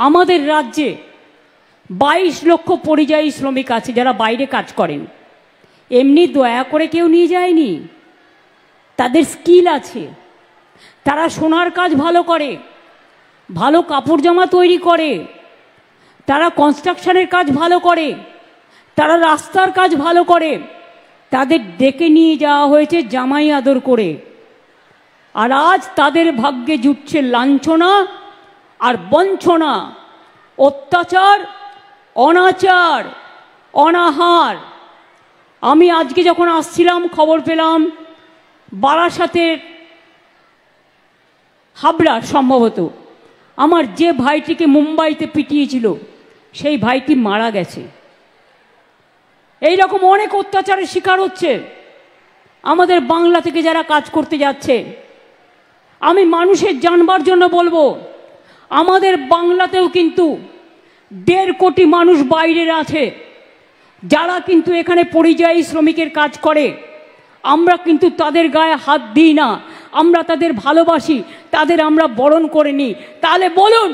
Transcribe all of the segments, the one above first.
আমাদের রাজ্যে 22 লক্ষ পরিযায়ী শ্রমিক আছে যারা বাইরে কাজ করেন। এমনি দয়া করে কেউ নিয়ে যায়নি, তাদের স্কিল আছে, তারা সোনার কাজ ভালো করে, ভালো কাপড় জামা তৈরি করে, তারা কনস্ট্রাকশনের কাজ ভালো করে, তারা রাস্তার কাজ ভালো করে, তাদের ডেকে নিয়ে যাওয়া হয়েছে জামাই আদর করে। আর আজ তাদের ভাগ্যে জুটছে লাঞ্ছনা আর বঞ্চনা, অত্যাচার, অনাচার, অনাহার। আমি আজকে যখন আসছিলাম খবর পেলাম বারাসাতের হাবড়া সম্ভবত আমার যে ভাইটিকে মুম্বাইতে পিটিয়েছিল সেই ভাইটি মারা গেছে। এই রকম অনেক অত্যাচারের শিকার হচ্ছে আমাদের বাংলা থেকে যারা কাজ করতে যাচ্ছে। আমি মানুষের জানবার জন্য বলবো, আমাদের বাংলাতেও কিন্তু 1.5 কোটি মানুষ বাইরের আছে যারা কিন্তু এখানে পরিযায়ী শ্রমিকের কাজ করে। আমরা কিন্তু তাদের গায়ে হাত দিই না, আমরা তাদের ভালোবাসি, তাদের আমরা বরণ করে নিই। তাহলে বলুন,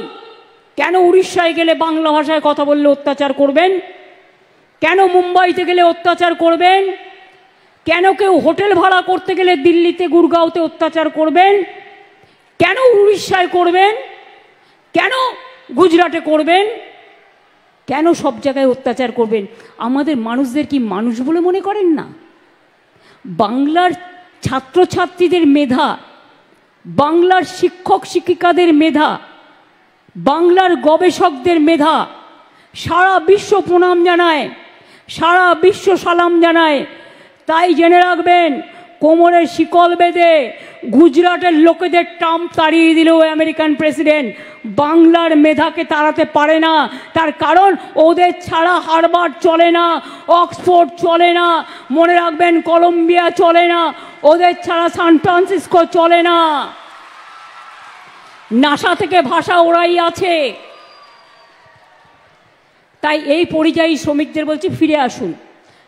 কেন উড়িষ্যায় গেলে বাংলা ভাষায় কথা বললে অত্যাচার করবেন? কেন মুম্বাইতে গেলে অত্যাচার করবেন? কেন কেউ হোটেল ভাড়া করতে গেলে দিল্লিতে গুরগাঁওতে অত্যাচার করবেন? কেন উড়িষ্যায় করবেন? কেন গুজরাটে করবেন? কেন সব জায়গায় অত্যাচার করবেন? আমাদের মানুষদের কি মানুষ বলে মনে করেন না? বাংলার ছাত্রছাত্রীদের মেধা, বাংলার শিক্ষক শিক্ষিকাদের মেধা, বাংলার গবেষকদের মেধা সারা বিশ্ব প্রণাম জানায়, সারা বিশ্ব সালাম জানায়। তাই জেনে রাখবেন, কোমরের শিকল বেঁধে গুজরাটের লোকেদের ট্রাম্প তাড়িয়ে দিলেও আমেরিকান প্রেসিডেন্ট বাংলার মেধাকে তাড়াতে পারে না। তার কারণ ওদের ছাড়া হার্ভার্ড চলে না, অক্সফোর্ড চলে না, মনে রাখবেন কলম্বিয়া চলে না, ওদের ছাড়া সান ফ্রান্সিসকো চলে না। নাসা থেকে ভাষা ওরাই আছে। তাই এই পরিযায়ী শ্রমিকদের বলছি, ফিরে আসুন।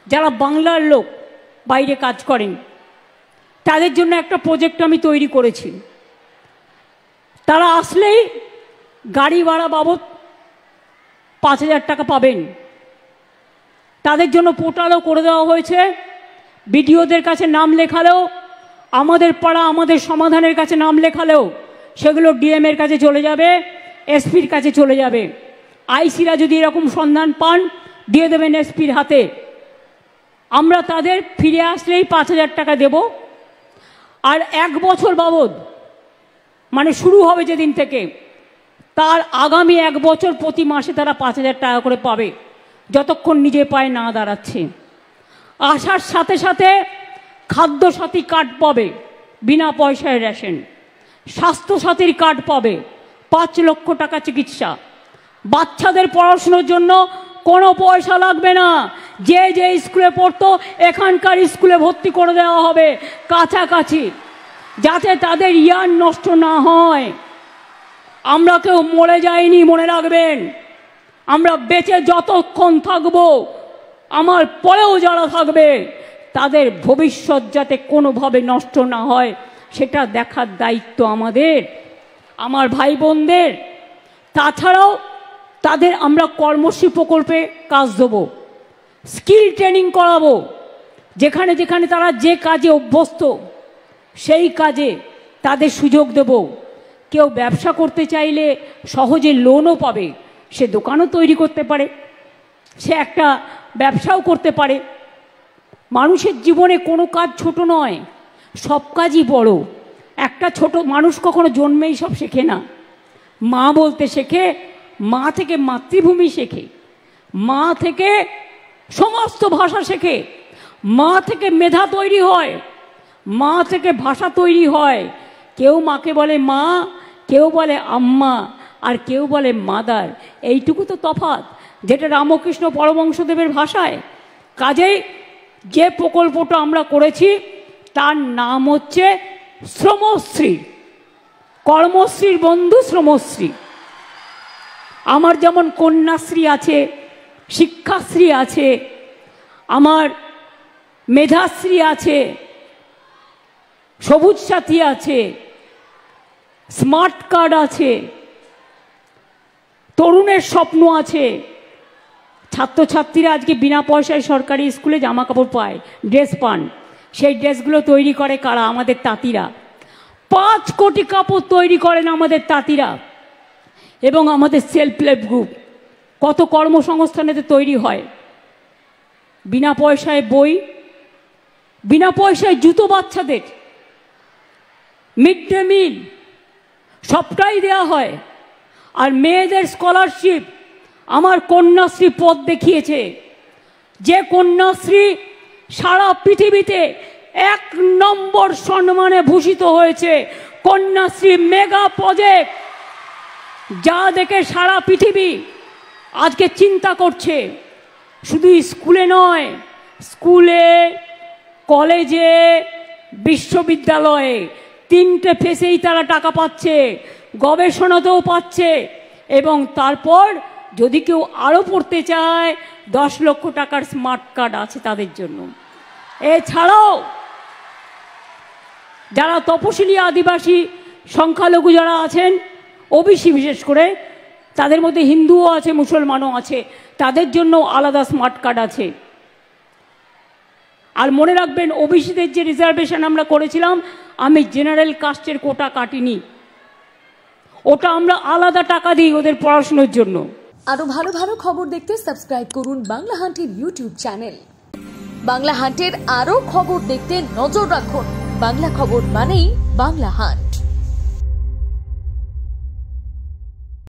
যারা বাংলার লোক বাইরে কাজ করেন তাদের জন্য একটা প্রজেক্ট আমি তৈরি করেছি। তারা আসলেই গাড়ি ভাড়া বাবদ 5,000 টাকা পাবেন। তাদের জন্য পোর্টালও করে দেওয়া হয়েছে। বিডিওদের কাছে নাম লেখালেও, আমাদের পাড়া আমাদের সমাধানের কাছে নাম লেখালেও সেগুলো ডিএম এর কাছে চলে যাবে, এসপির কাছে চলে যাবে। আইসিরা যদি এরকম সন্ধান পান দিয়ে দেবেন এসপির হাতে। আমরা তাদের ফিরে আসলেই 5,000 টাকা দেব। আর 1 বছর বাবদ, মানে শুরু হবে যেদিন থেকে, তার আগামী 1 বছর প্রতি মাসে তারা 5,000 টাকা করে পাবে, যতক্ষণ নিজে পায়ে না দাঁড়াচ্ছে। আসার সাথে সাথে খাদ্যসাথী কার্ড পাবে, বিনা পয়সায় রেশন। স্বাস্থ্যসাথীর কার্ড পাবে, 5 লক্ষ টাকা চিকিৎসা। বাচ্চাদের পড়াশোনার জন্য কোনো পয়সা লাগবে না। যে যে স্কুলে পড়তো এখানকার স্কুলে ভর্তি করে দেওয়া হবে কাছাকাছি, যাতে তাদের ইয়ার নষ্ট না হয়। আমরা কেউ মরে যাইনি, মনে রাখবেন। আমরা বেঁচে যতক্ষণ থাকবো, আমার পরেও যারা থাকবে, তাদের ভবিষ্যৎ যাতে কোনোভাবে নষ্ট না হয় সেটা দেখার দায়িত্ব আমাদের, আমার ভাই বোনদের। তাছাড়াও তাদের আমরা কর্মশ্রী প্রকল্পে কাজ দেবো, স্কিল ট্রেনিং করাবো। যেখানে যেখানে তারা যে কাজে অভ্যস্ত সেই কাজে তাদের সুযোগ দেব। কেউ ব্যবসা করতে চাইলে সহজে লোনও পাবে, সে দোকানও তৈরি করতে পারে, সে একটা ব্যবসাও করতে পারে। মানুষের জীবনে কোনো কাজ ছোট নয়, সব কাজই বড়। একটা ছোট মানুষ কখনো জন্মেই সব শেখে না। মা বলতে শেখে, মা থেকে মাতৃভূমি শেখে, মা থেকে সমস্ত ভাষা শেখে, মা থেকে মেধা তৈরি হয়, মা থেকে ভাষা তৈরি হয়। কেউ মাকে বলে মা, কেউ বলে আম্মা, আর কেউ বলে মাদার। এইটুকু তো তফাৎ, যেটা রামকৃষ্ণ পরমহংসদেবের ভাষায়। কাজেই যে প্রকল্পটা আমরা করেছি তার নাম হচ্ছে শ্রমশ্রী, কর্মশ্রীর বন্ধু শ্রমশ্রী। আমার যেমন কন্যাশ্রী আছে, শিক্ষাশ্রী আছে, আমার মেধাশ্রী আছে, সবুজ সাথী আছে, স্মার্ট কার্ড আছে, তরুণের স্বপ্ন আছে। ছাত্রছাত্রীরা আজকে বিনা পয়সায় সরকারি স্কুলে জামা কাপড় পায়, ড্রেস পান। সেই ড্রেসগুলো তৈরি করে কারা? আমাদের তাঁতিরা। 5 কোটি কাপড় তৈরি করেন আমাদের তাঁতিরা। এবং আমাদের সেলফ হেল্প গ্রুপ কত কর্মসংস্থানেতে তৈরি হয়। বিনা পয়সায় বই, বিনা পয়সায় জুতো বাচ্চাদের, মিড ডে মিল সবটাই দেওয়া হয়। আর মেয়েদের স্কলারশিপ, আমার কন্যাশ্রী পথ দেখিয়েছে। যে কন্যাশ্রী সারা পৃথিবীতে 1 নম্বর সম্মানে ভূষিত হয়েছে, কন্যাশ্রী মেগা প্রজেক্ট, যা দেখে সারা পৃথিবী আজকে চিন্তা করছে। শুধু স্কুলে নয়, স্কুলে, কলেজে, বিশ্ববিদ্যালয়ে 3টে ফেসেই তারা টাকা পাচ্ছে, গবেষণাতেও পাচ্ছে। এবং তারপর যদি কেউ আরও পড়তে চায় 10 লক্ষ টাকার স্মার্ট কার্ড আছে তাদের জন্য। এছাড়াও যারা তপশিলি, আদিবাসী, সংখ্যালঘু যারা আছেন, ওবিসি বিশেষ করে, তাদের মধ্যে হিন্দুও আছে, মুসলমানও আছে, তাদের জন্য আলাদা স্মার্ট কার্ড আছে। আর মনে রাখবেন, ওবিসিদের যে রিজার্ভেশন আমরা করেছিলাম, আমি জেনারেল কাস্টের কোটা কাটিনি, ওটা আমরা আলাদা টাকা দিই ওদের পড়াশোনার জন্য। আরো ভালো ভালো খবর দেখতে সাবস্ক্রাইব করুন বাংলা হান্টের ইউটিউব চ্যানেল। বাংলা হান্টের আরো খবর দেখতে নজর রাখুন। বাংলা খবর মানেই বাংলা হান্ট।